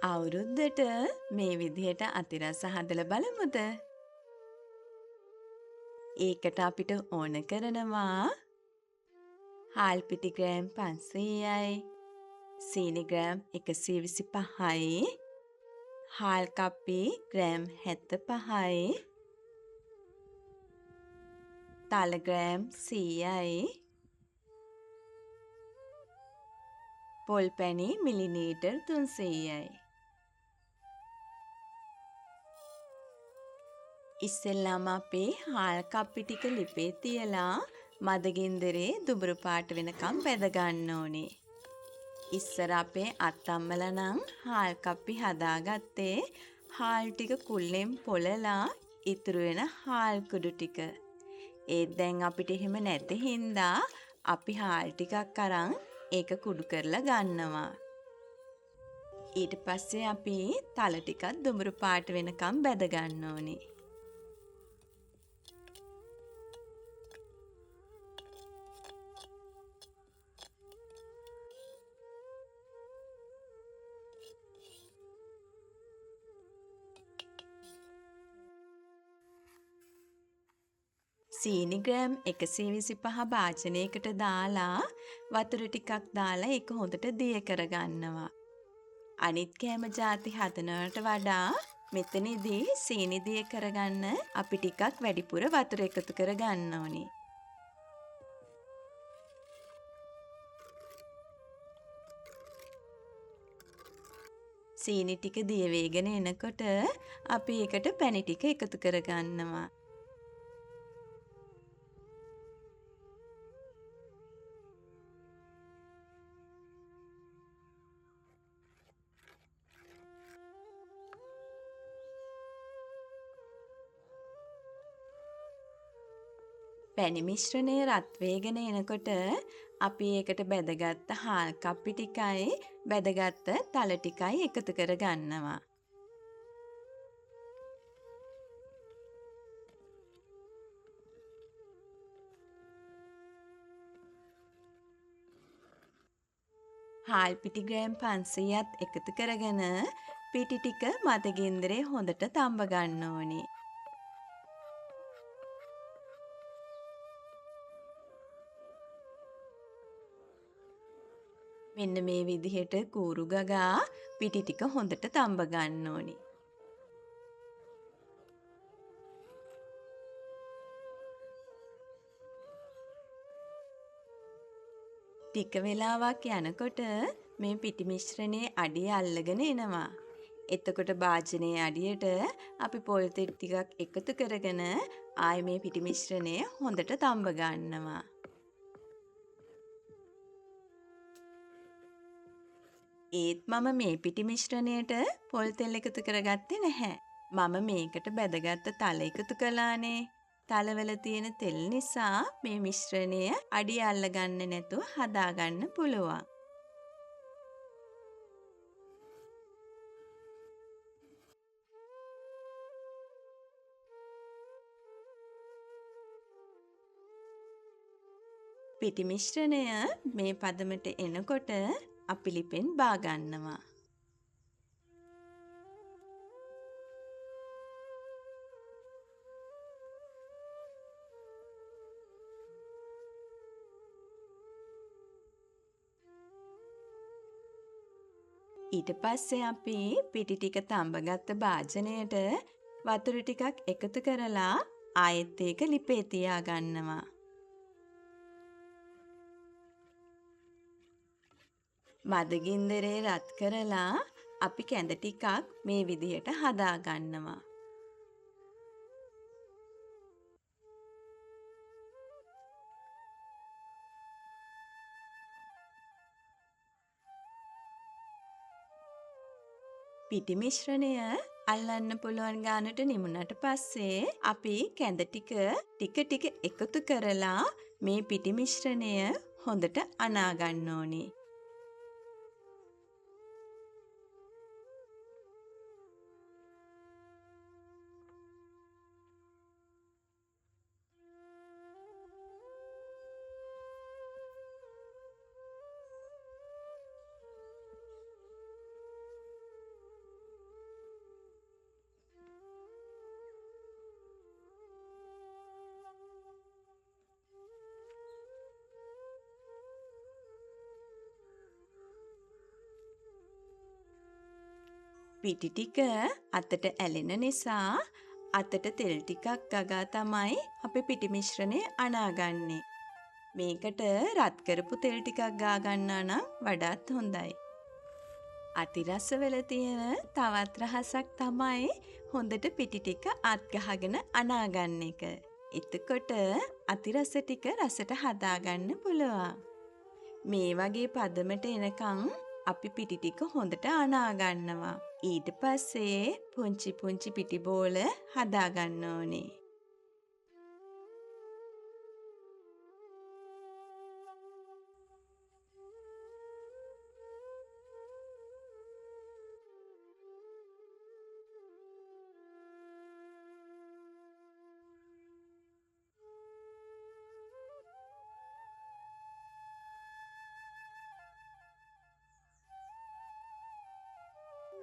අවුරුද්දට මේ විදිහට අතිරස හදලා බලමුද? ඒකට අපිට ඕන කරනවා හාල් පිටි ග්‍රෑම් 500යි, සීනි ග්‍රෑම් 125යි, හාල් කප්පි ග්‍රෑම් 75යි, තල ග්‍රෑම් 100යි, පොල් පැණි මිලිලීටර් 300යි. ඉස්සෙල්ලාම අපි හාල් කප්පි ටික ලිපේ තියලා මදගින්දරේ දුඹුරු පාට වෙනකම් බැද ගන්න ඕනේ. ඉස්සර අපේ අත්තම්මලා නම් හාල් කප්පි හදාගත්තේ හාල් ටික කුල්ලෙන් පොළලා ඉතුරු වෙන හාල් කුඩු ටික. ඒත් දැන් අපිට එහෙම නැති හින්දා අපි හාල් ටිකක් අරන් ඒක කුඩු කරලා ගන්නවා. ඊට පස්සේ අපි තල ටිකක් දුඹුරු පාට වෙනකම් බැද ගන්න ඕනේ. සීනි ග්‍රෑම් 125 භාජනයකට දාලා වතුර ටිකක් දාලා ඒක හොඳට දිය කරගන්නවා. අනිත් කෑම ಜಾති හදනවට වඩා මෙතනදී සීනි දිය කරගන්න අපි ටිකක් වැඩිපුර වතුර එකතු කරගන්න ඕනේ. සීනි ටික දිය වේගෙන එනකොට අපි ඒකට පැණි ටික එකතු කරගන්නවා. පැණි මිශ්‍රණය රත් වේගෙන එනකොට අපි ඒකට බැදගත්ත හාල් කප්පි ටිකයි බැදගත්ත තල ටිකයි එකතු කර ගන්නවා. හාල් පිටි ග්‍රෑම් 500ත් එකතු කරගෙන පිටි ටික මදගින්දරේ හොඳට තඹ ගන්න ඕනේ. මෙන්න මේ විදිහට කූරු ගගා පිටි ටික හොඳට තඹ ගන්න ඕනි. ටික වෙලාවක් යනකොට මේ පිටි මිශ්‍රණයේ අඩිය අල්ලගෙන එනවා. එතකොට භාජනයේ අඩියට අපි පොල් තෙල් ටිකක් එකතු කරගෙන ආයේ මේ පිටි මිශ්‍රණය හොඳට තඹ ගන්නවා. ඒත් මම මේ පිටි මිශ්‍රණයට පොල් තෙල් එකතු කරගත්තේ නැහැ. මම මේකට බැදගත්ත තල එකතු කළානේ. තලවල තියෙන තෙල් නිසා මේ මිශ්‍රණය අඩිය අල්ලගන්නේ නැතුව හදාගන්න පුළුවන්. පිටි මිශ්‍රණය මේ පදමට එනකොට අපි ලිපෙන් බා ගන්නවා. ඊට පස්සේ අපි පිටි ටික තඹගත්ත භාජනයට වතුර ටිකක් එකතු කරලා ආයෙත් ඒක ලිපේ තියා ගන්නවා. මදගින්දරේ රත් කරලා අපි කැඳ ටිකක් මේ විදිහට හදා ගන්නවා. පිටි මිශ්‍රණය අල්ලන්න පුළුවන් ගානට නිමුණට පස්සේ අපි කැඳ ටික එකතු කරලා මේ පිටි මිශ්‍රණය හොඳට අනා ගන්න ඕනේ. පිටි ටික අතට ඇලෙන නිසා අතට තෙල් ටිකක් ගගා තමයි අපි පිටි මිශ්‍රණය අනාගන්නේ. මේකට රත් කරපු තෙල් ටිකක් ගා ගන්නා නම් වඩාත් හොඳයි. අතිරසවල තියෙන තවත් රහසක් තමයි හොඳට පිටි ටික අත් ගහගෙන අනාගන්න එක. එතකොට අතිරස ටික රසට හදාගන්න පුළුවන්. මේ වගේ පදමට එනකන් අපි පිටි ටික හොඳට අනාගන්නවා. ඊට පස්සේ පුංචි පුංචි පිටි බෝල හදාගන්න ඕනේ.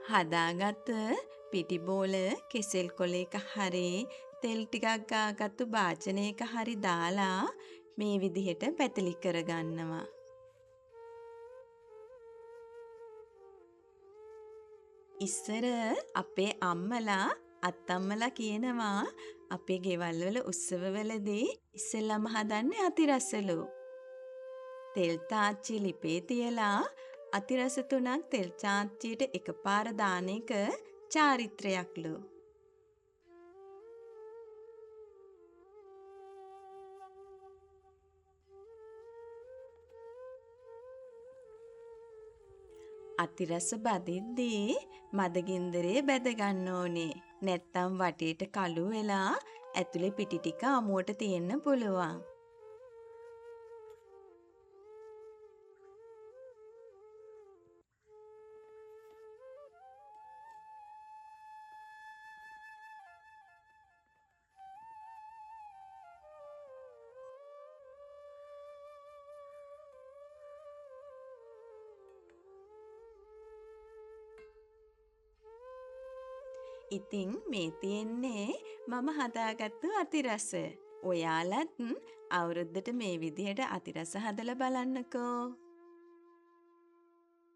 හදාගත්ත පිටි බෝල කෙසෙල් කොලයක හරි තෙල් ටිකක් ගාගත්තු භාජනයක හරි දාලා මේ විදිහට පැතලි කරගන්නවා. ඉස්සර අපේ අම්මලා අත්තම්මලා කියනවා අපේ ගෙවල් වල උත්සවවලදී ඉස්සෙල්ලාම හදන්නේ අතිරසලු. තෙල් තාච්චි ලිපේ තියලා අතිරස 3ක් තෙල් තාච්චියට එකපාර දාන එක චාරිත්‍රයක්ලු. අතිරස බදිද්දී මදගින්දරේ බැද ගන්න ඕනේ. නැත්තම් වටේට කළු වෙලා ඇතුලේ පිටි ටික අමුවට තියෙන්න පුළුවන්. ඉතින් මේ තියෙන්නේ මම හදාගත්තු අතිරස. ඔයාලත් අවුරුද්දට මේ විදිහට අතිරස හදලා බලන්නකෝ.